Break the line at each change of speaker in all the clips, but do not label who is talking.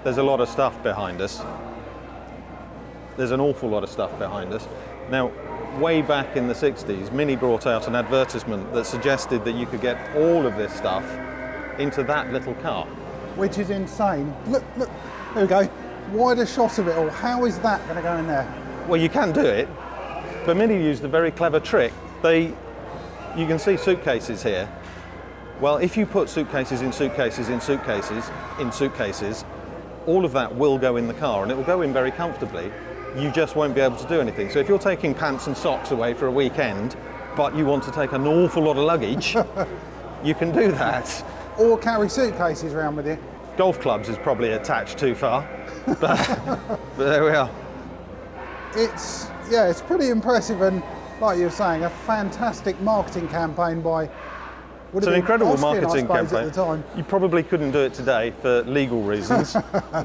there's a lot of stuff behind us. There's an awful lot of stuff behind us. Now, way back in the 60s, Mini brought out an advertisement that suggested that you could get all of this stuff into that little car.
Which is insane. Look, there we go. Wider shot of it all. How is that going to go in there?
Well, you can do it, but Mini used a very clever trick. You can see suitcases here. Well, if you put suitcases in suitcases in suitcases in suitcases, all of that will go in the car, and it will go in very comfortably. You just won't be able to do anything. So if you're taking pants and socks away for a weekend, but you want to take an awful lot of luggage, you can do that.
Or carry suitcases around with you.
Golf clubs is probably attached too far, but there we are.
It's pretty impressive, and like you were saying, a fantastic marketing campaign by.
It's an incredible
Austin,
marketing campaign.
At the time.
You probably couldn't do it today for legal reasons,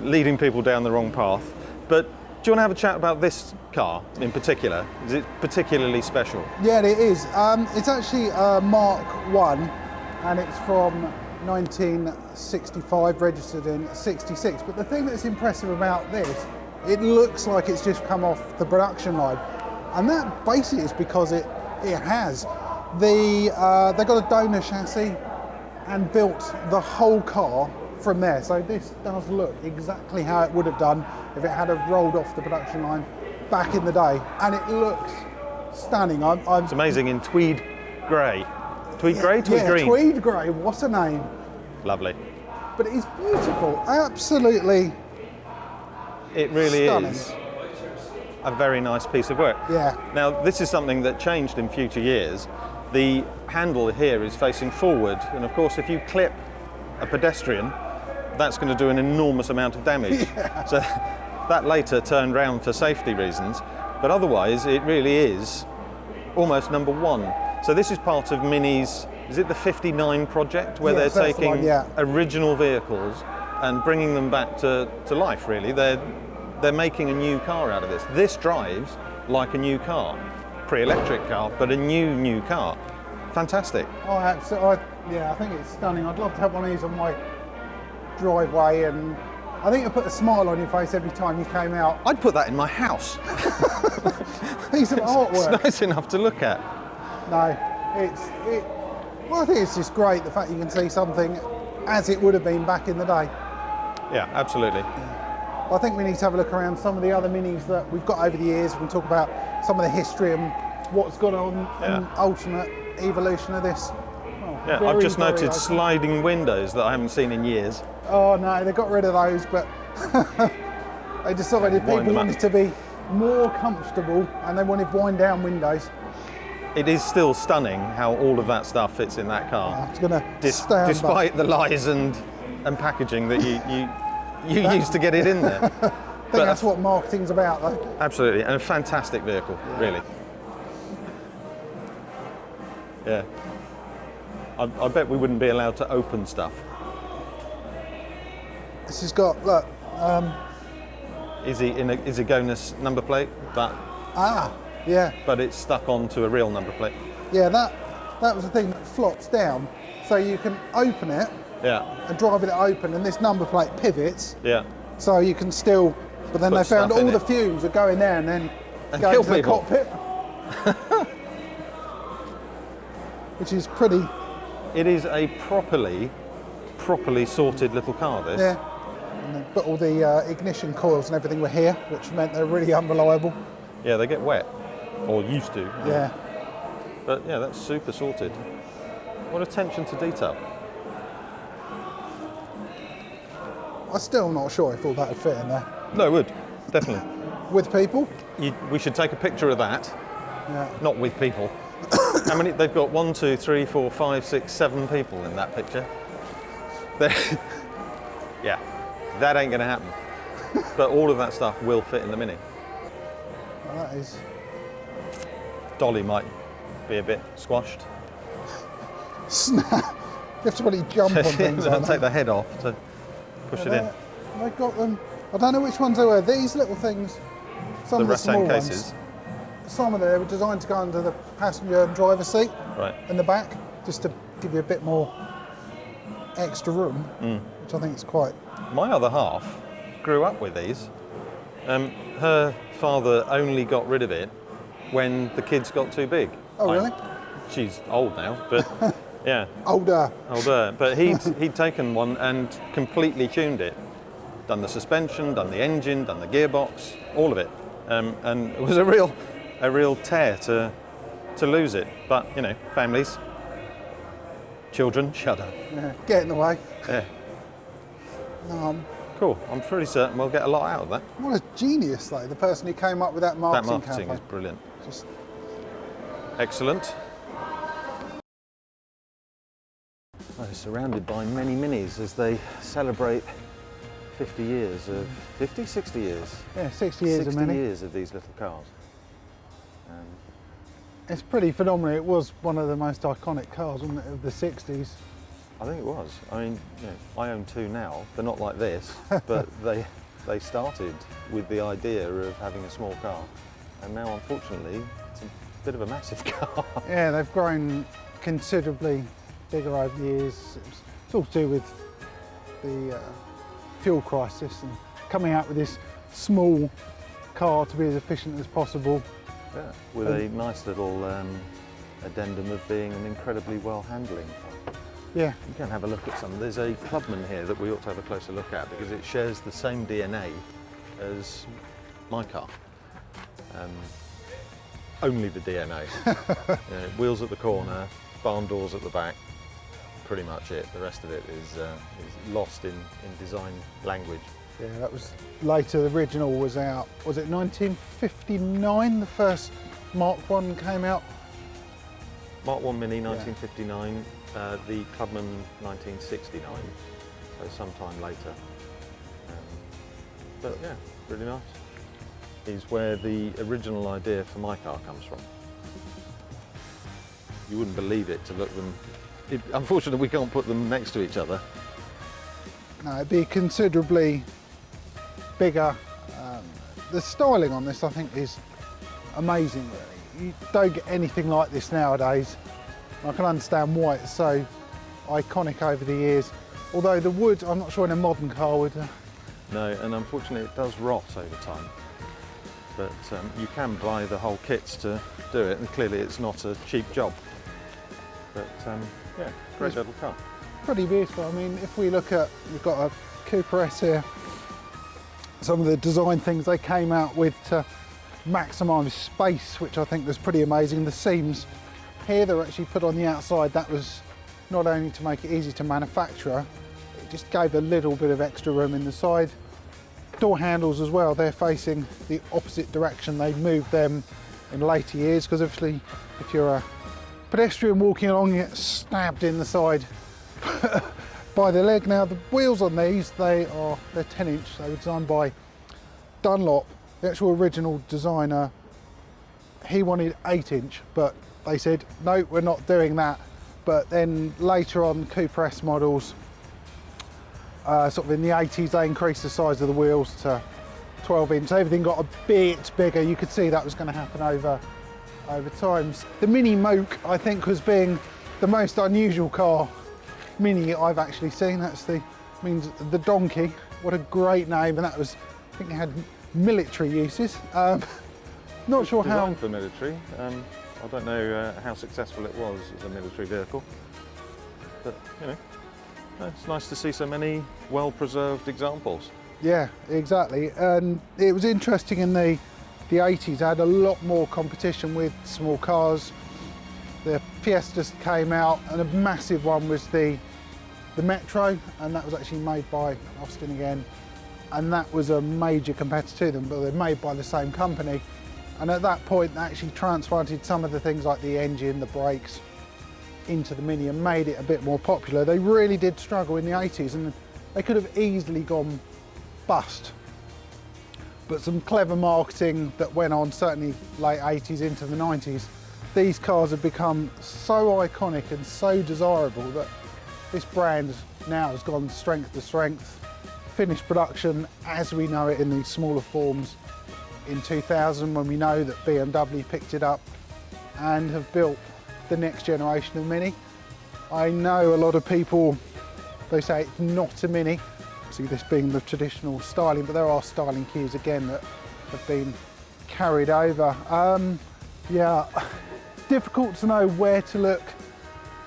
leading people down the wrong path. But do you want to have a chat about this car in particular? Is it particularly special?
Yeah, it is. It's actually a Mark 1, and it's from 1965, registered in 66. But the thing that's impressive about this, it looks like it's just come off the production line. And that basically is because it has. They got a donor chassis and built the whole car from there. So this does look exactly how it would have done if it had rolled off the production line back in the day. And it looks stunning.
It's amazing in tweed grey. Tweed grey? Tweed green?
Tweed grey, what a name.
Lovely.
But it is beautiful, absolutely.
It really
stunning.
is a very nice piece of work.
Yeah.
Now, this is something that changed in future years. The handle here is facing forward, and of course, if you clip a pedestrian, that's going to do an enormous amount of damage.
Yeah.
So that later turned round for safety reasons, but otherwise, it really is almost number one. So this is part of Mini's, is it the 59 project, where
Yes,
they're
that's the
taking
one, yeah.
original vehicles and bringing them back to life, really. They're making a new car out of this. This drives like a new car. Pre-electric car, but a new car. Fantastic.
Oh, absolutely. I think it's stunning. I'd love to have one of these on my driveway, and I think it'd put a smile on your face every time you came out.
I'd put that in my house.
Piece of artwork.
It's nice enough to look at.
No, well, I think it's just great, the fact you can see something as it would have been back in the day.
Yeah, absolutely.
I think we need to have a look around some of the other Minis that we've got over the years. We can talk about some of the history and what's gone on and ultimate evolution of this. Oh,
yeah,
very,
I've just
very
noted
open.
sliding windows that I haven't seen in years.
Oh no, they got rid of those, but they decided
Wind
people
them up.
wanted to be more comfortable and they wanted wind down windows.
It is still stunning how all of that stuff fits in that car.
It's gonna stand
despite
up.
the lies and packaging that you used to get it in there.
I think that's what marketing's about, though.
Absolutely, and a fantastic vehicle, really. Yeah. I bet we wouldn't be allowed to open stuff.
This has got, look,
Izigonus number plate,
yeah.
but it's stuck onto a real number plate.
Yeah, that was the thing that flops down, so you can open it
Yeah,
and drive it open, and this number plate pivots,
yeah.
so you can still. But then
Put
they found
stuff in
all the
it.
fumes would go in there and then
And
go
kill
into the
people.
cockpit, which is pretty.
It is a properly sorted little car, this.
Yeah. But all the ignition coils and everything were here, which meant they're really unreliable.
Yeah, they get wet, or used to.
Yeah.
But yeah, that's super sorted. What attention to detail.
I'm still not sure if all that would fit in there.
No, it would, definitely.
With people?
We should take a picture of that.
Yeah.
Not with people. How many? They've got 1, 2, 3, 4, 5, 6, 7 people in that picture. Yeah, that ain't going to happen. But all of that stuff will fit in the Mini.
Well, that is.
Dolly might be a bit squashed.
Snap. You have to really jump on things like
Take
that.
the head off to push it in.
They've got them. I don't know which ones they were. These little things. Some
The
of the small
rationed cases.
ones. Some of them they were designed to go under the passenger and driver seat
Right.
in the back, just to give you a bit more extra room, which I think is quite.
My other half grew up with these. Her father only got rid of it when the kids got too big.
Oh, really?
She's old now, but yeah.
Older.
But he'd taken one and completely tuned it. Done the suspension, done the engine, done the gearbox, all of it. And it was a real tear to lose it. But, you know, families, children, shudder.
Yeah, get in the way.
Yeah.
No,
Cool. I'm pretty certain we'll get a lot out of that.
what a genius, though, the person who came up with that
That
marketing
marketing
campaign.
is brilliant.
Just,
Excellent. Well, surrounded by many minis as they celebrate 50 years of 60 years.
yeah, 60 years
60
of Mini.
years of these little cars.
It's pretty phenomenal. It was one of the most iconic cars, wasn't it, of the 60s.
I think it was. I mean, you know, I own two now. They're not like this, but they started with the idea of having a small car, and now, unfortunately, it's a bit of a massive car.
Yeah, they've grown considerably bigger over the years. It's all to do with the fuel crisis and coming out with this small car to be as efficient as possible.
Yeah, with a nice little addendum of being an incredibly well-handling car.
Yeah,
You can have a look at some. There's a Clubman here that we ought to have a closer look at because it shares the same DNA as my car. Only the DNA. You know, wheels at the corner, barn doors at the back, pretty much it. The rest of it is lost in design language.
yeah, that was later. The original was out, was it 1959? The first Mark 1 came out?
Mark 1 Mini 1959, the Clubman 1969, so sometime later. But yeah, really nice. Is where the original idea for my car comes from. You wouldn't believe it to look them. Unfortunately, we can't put them next to each other.
No, it'd be considerably bigger. The styling on this, I think, is amazing, really. You don't get anything like this nowadays. I can understand why it's so iconic over the years. Although the wood, I'm not sure in a modern car would.
No, and unfortunately it does rot over time. But you can buy the whole kits to do it, and clearly it's not a cheap job. But yeah, great little car.
Pretty beautiful. I mean, if we look at, we've got a Cooper S here, some of the design things they came out with to maximise space, which I think was pretty amazing. The seams here, they're actually put on the outside. That was not only to make it easy to manufacture, it just gave a little bit of extra room in the side. Door handles as well, they're facing the opposite direction. They moved them in later years because obviously if you're a pedestrian walking along, you get stabbed in the side by the leg. Now the wheels on these, they're 10 inch. They were designed by Dunlop. The actual original designer, he wanted 8 inch, but they said, no, we're not doing that. But then later on, Cooper S models, sort of in the 80s, they increased the size of the wheels to 12 inch. Everything got a bit bigger. You could see that was going to happen over time. The Mini Moke, I think, was being the most unusual car Mini I've actually seen. Means the donkey. What a great name. And that was, I think it had military uses. Not sure how.
Designed for military. I don't know how successful it was as a military vehicle. But, you know, it's nice to see so many well-preserved examples.
Yeah, exactly. And it was interesting in the 80s, had a lot more competition with small cars. The Fiestas came out, and a massive one was the Metro, and that was actually made by Austin again. And that was a major competitor to them, but they're made by the same company. And at that point, they actually transplanted some of the things like the engine, the brakes, into the Mini and made it a bit more popular. They really did struggle in the 80s, and they could have easily gone bust. But some clever marketing that went on, certainly late 80s into the 90s, these cars have become so iconic and so desirable that this brand now has gone strength to strength. Finished production as we know it in these smaller forms in 2000, when we know that BMW picked it up and have built the next generation of Mini. I know a lot of people, they say it's not a Mini. obviously this being the traditional styling, but there are styling cues again that have been carried over. Yeah, difficult to know where to look,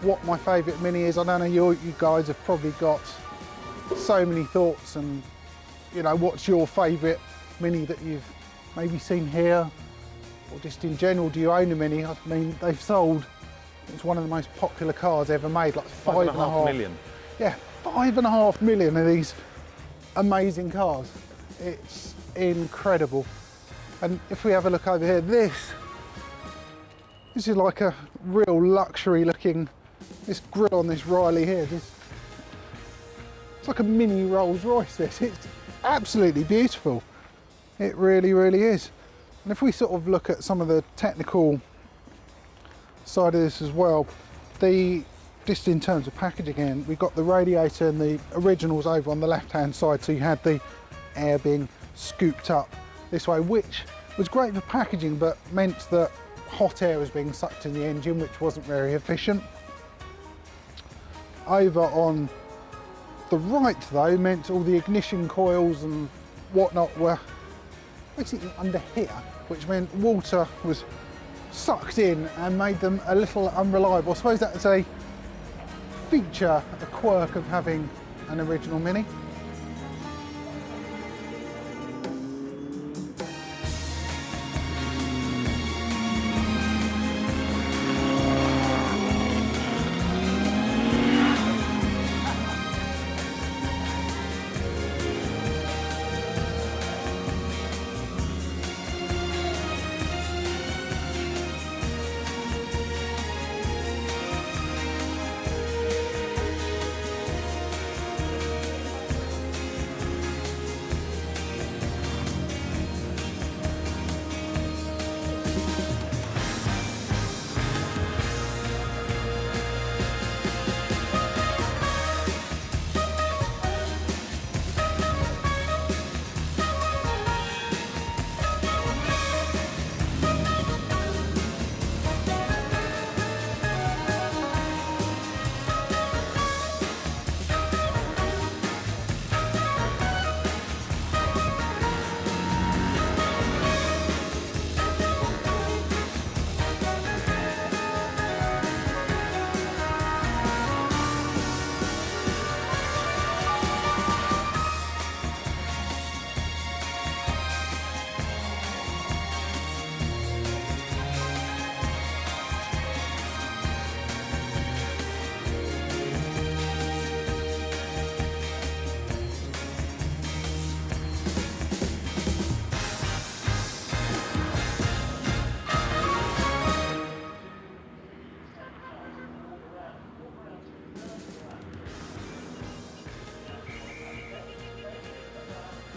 what my favourite Mini is. I don't know, you guys have probably got so many thoughts, and you know, what's your favourite Mini that you've maybe seen here, or just in general, do you own a Mini? I mean, they've sold, it's one of the most popular cars ever made, like 5.5
million.
Yeah, 5.5 million of these amazing cars. It's incredible. And if we have a look over here, this is like a real luxury looking, this grille on this Riley here, it's like a mini Rolls Royce this. It's absolutely beautiful. It really, really is. And if we sort of look at some of the technical side of this as well, just in terms of packaging again, we've got the radiator and the originals over on the left hand side, so you had the air being scooped up this way, which was great for packaging but meant that hot air was being sucked in the engine, which wasn't very efficient. Over on the right though meant all the ignition coils and whatnot were basically under here, which meant water was sucked in and made them a little unreliable. I suppose that's a feature, a quirk of having an original Mini.